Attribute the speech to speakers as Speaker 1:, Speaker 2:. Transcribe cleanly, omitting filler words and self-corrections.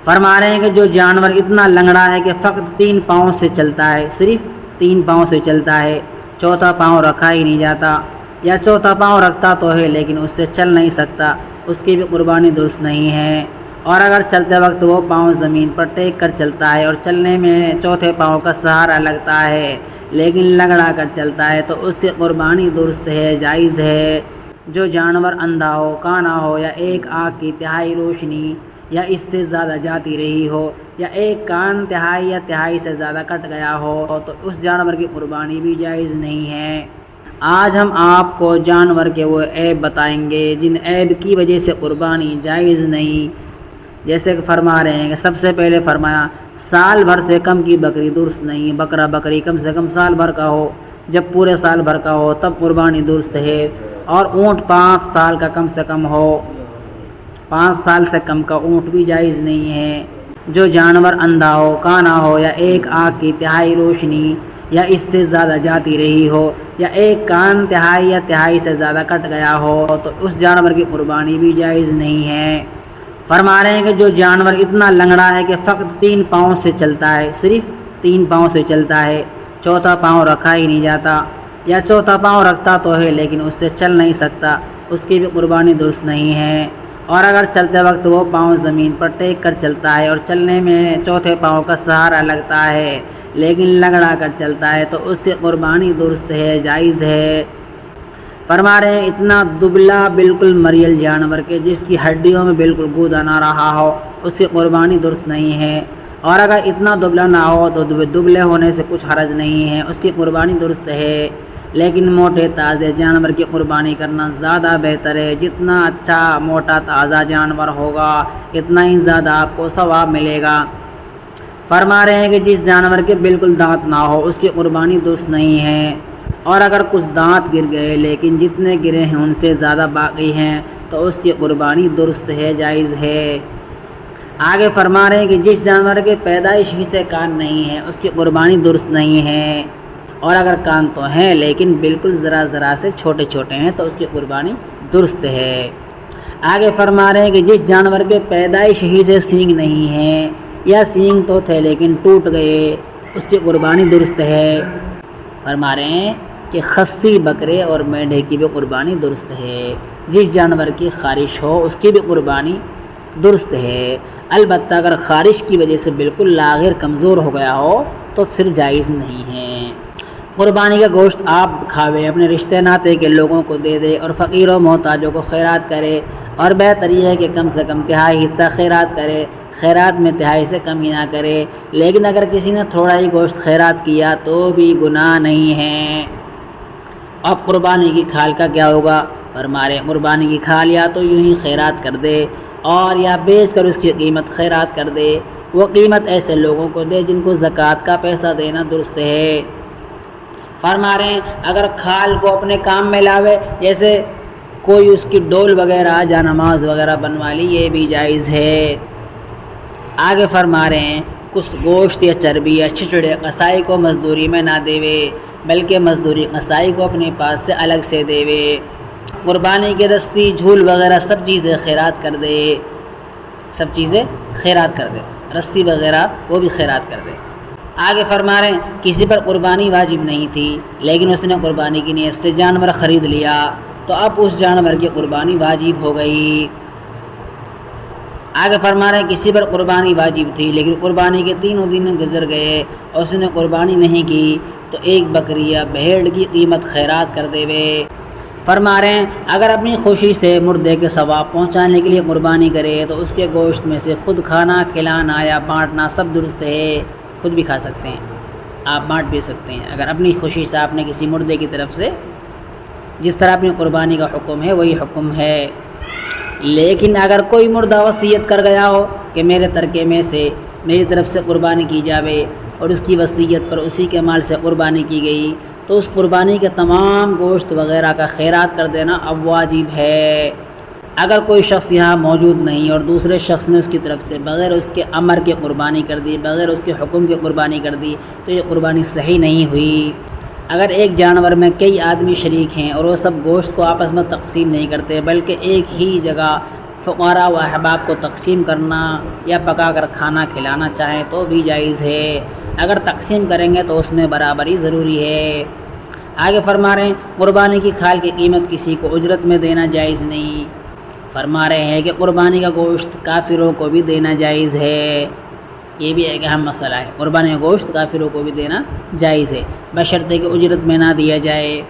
Speaker 1: فرما رہے ہیں کہ جو جانور اتنا لنگڑا ہے کہ فقط 3 پاؤں سے چلتا ہے، صرف 3 پاؤں سے چلتا ہے، چوتھا پاؤں رکھا ہی نہیں جاتا، یا چوتھا پاؤں رکھتا تو ہے لیکن اس سے چل نہیں سکتا، اس کی بھی قربانی درست نہیں ہے۔ اور اگر چلتے وقت وہ پاؤں زمین پر ٹیک کر چلتا ہے اور چلنے میں چوتھے پاؤں کا سہارا لگتا ہے لیکن لنگڑا کر چلتا ہے تو اس کی قربانی درست ہے، جائز ہے۔ جو جانور اندھا ہو، کانا ہو، یا ایک آنکھ کی تہائی روشنی یا اس سے زیادہ جاتی رہی ہو، یا ایک کان تہائی یا تہائی سے زیادہ کٹ گیا ہو تو اس جانور کی قربانی بھی جائز نہیں ہے۔ آج ہم آپ کو جانور کے وہ عیب بتائیں گے جن عیب کی وجہ سے قربانی جائز نہیں۔ جیسے کہ فرما رہے ہیں کہ سب سے پہلے فرمایا سال بھر سے کم کی بکری درست نہیں، بکری کم سے کم سال بھر کا ہو، جب پورے سال بھر کا ہو تب قربانی درست ہے، اور اونٹ 5 سال کا کم سے کم ہو، 5 سال سے کم کا اونٹ بھی جائز نہیں ہے۔ جو جانور اندھا ہو، کانا ہو، یا ایک آنکھ کی تہائی روشنی یا اس سے زیادہ جاتی رہی ہو، یا ایک کان تہائی یا تہائی سے زیادہ کٹ گیا ہو تو اس جانور کی قربانی بھی جائز نہیں ہے۔ فرما رہے ہیں کہ جو جانور اتنا لنگڑا ہے کہ فقط 3 پاؤں سے چلتا ہے، صرف 3 پاؤں سے چلتا ہے، چوتھا پاؤں رکھا ہی نہیں جاتا، یا چوتھا پاؤں رکھتا تو ہے لیکن اس سے چل نہیں سکتا، اس کی بھی قربانی درست نہیں ہے۔ اور اگر چلتے وقت وہ پاؤں زمین پر ٹیک کر چلتا ہے اور چلنے میں چوتھے پاؤں کا سہارا لگتا ہے لیکن لنگڑا کر چلتا ہے تو اس کی قربانی درست ہے، جائز ہے۔ فرما رہے ہیں اتنا دبلا بالکل مریل جانور کے جس کی ہڈیوں میں بالکل گودا نہ رہا ہو، اس کی قربانی درست نہیں ہے۔ اور اگر اتنا دبلا نہ ہو تو دبلے ہونے سے کچھ حرج نہیں ہے، اس کی قربانی درست ہے، لیکن موٹے تازے جانور کی قربانی کرنا زیادہ بہتر ہے۔ جتنا اچھا موٹا تازہ جانور ہوگا اتنا ہی زیادہ آپ کو ثواب ملے گا۔ فرما رہے ہیں کہ جس جانور کے بالکل دانت نہ ہو اس کی قربانی درست نہیں ہے، اور اگر کچھ دانت گر گئے لیکن جتنے گرے ہیں ان سے زیادہ باقی ہیں تو اس کی قربانی درست ہے، جائز ہے۔ آگے فرما رہے ہیں کہ جس جانور کے پیدائش ہی سے کان نہیں ہے اس کی قربانی درست نہیں ہے، اور اگر کان تو ہیں لیکن بالکل ذرا سے چھوٹے چھوٹے ہیں تو اس کی قربانی درست ہے۔ آگے فرما رہے ہیں کہ جس جانور کے پیدائش ہی سے سینگ نہیں ہے، یا سینگ تو تھے لیکن ٹوٹ گئے، اس کی قربانی درست ہے۔ فرما رہے ہیں کہ خصی بکرے اور مینڈھے کی بھی قربانی درست ہے، جس جانور کی خارش ہو اس کی بھی قربانی درست ہے، البتہ اگر خارش کی وجہ سے بالکل لاغر کمزور ہو گیا ہو تو پھر جائز نہیں ہے۔ قربانی کا گوشت آپ کھاوے، اپنے رشتے ناتے کے لوگوں کو دے دے اور فقیر و محتاجوں کو خیرات کرے، اور بہتر یہ ہے کہ کم سے کم تہائی حصہ خیرات کرے، خیرات میں تہائی سے کم ہی نہ کرے، لیکن اگر کسی نے تھوڑا ہی گوشت خیرات کیا تو بھی گناہ نہیں ہے۔ اب قربانی کی کھال کا کیا ہوگا؟ فرما رہے قربانی کی کھال یا تو یوں ہی خیرات کر دے، اور یا بیچ کر اس کی قیمت خیرات کر دے، وہ قیمت ایسے لوگوں کو دے جن کو زکوٰۃ کا پیسہ دینا درست ہے۔ فرما رہے ہیں اگر کھال کو اپنے کام میں لاوے، جیسے کوئی اس کی ڈول وغیرہ جا نماز وغیرہ بنوا لی، یہ بھی جائز ہے۔ آگے فرما رہے ہیں کچھ گوشت یا چربی یا چھچڑے قصائی کو مزدوری میں نہ دیوے، بلکہ مزدوری قصائی کو اپنے پاس سے الگ سے دیوے۔ قربانی کی رسی، جھول وغیرہ سب چیزیں خیرات کر دے، سب چیزیں خیرات کر دے، رسی وغیرہ وہ بھی خیرات کر دے۔ آگے فرما رہے ہیں کسی پر قربانی واجب نہیں تھی لیکن اس نے قربانی کی نیت سے جانور خرید لیا تو اب اس جانور کی قربانی واجب ہو گئی۔ آگے فرما رہے ہیں کسی پر قربانی واجب تھی لیکن قربانی کے 3 دن گزر گئے اور اس نے قربانی نہیں کی تو ایک بکری یا بھیڑ کی قیمت خیرات کر دے وے۔ فرما رہے ہیں اگر اپنی خوشی سے مردے کے ثواب پہنچانے کے لیے قربانی کرے تو اس کے گوشت میں سے خود کھانا، کھلانا یا بانٹنا سب درست ہے، خود بھی کھا سکتے ہیں، آپ بانٹ بھی سکتے ہیں اگر اپنی خوشی سے آپ نے کسی مردے کی طرف سے، جس طرح اپنی قربانی کا حکم ہے وہی حکم ہے۔ لیکن اگر کوئی مردہ وصیت کر گیا ہو کہ میرے ترکے میں سے میری طرف سے قربانی کی جاوے اور اس کی وصیت پر اسی کے مال سے قربانی کی گئی تو اس قربانی کے تمام گوشت وغیرہ کا خیرات کر دینا اب واجب ہے۔ اگر کوئی شخص یہاں موجود نہیں اور دوسرے شخص نے اس کی طرف سے بغیر اس کے امر کی قربانی کر دی، بغیر اس کے حکم کی قربانی کر دی تو یہ قربانی صحیح نہیں ہوئی۔ اگر ایک جانور میں کئی آدمی شریک ہیں اور وہ سب گوشت کو آپس میں تقسیم نہیں کرتے بلکہ ایک ہی جگہ فقراء و احباب کو تقسیم کرنا یا پکا کر کھانا کھلانا چاہیں تو بھی جائز ہے، اگر تقسیم کریں گے تو اس میں برابری ضروری ہے۔ آگے فرما رہے ہیں قربانی کی کھال کی قیمت کسی کو اجرت میں دینا جائز نہیں۔ فرما رہے ہیں کہ قربانی کا گوشت کافروں کو بھی دینا جائز ہے، یہ بھی ایک اہم مسئلہ ہے، قربانی کا گوشت کافروں کو بھی دینا جائز ہے، بشرطے کہ اجرت میں نہ دیا جائے۔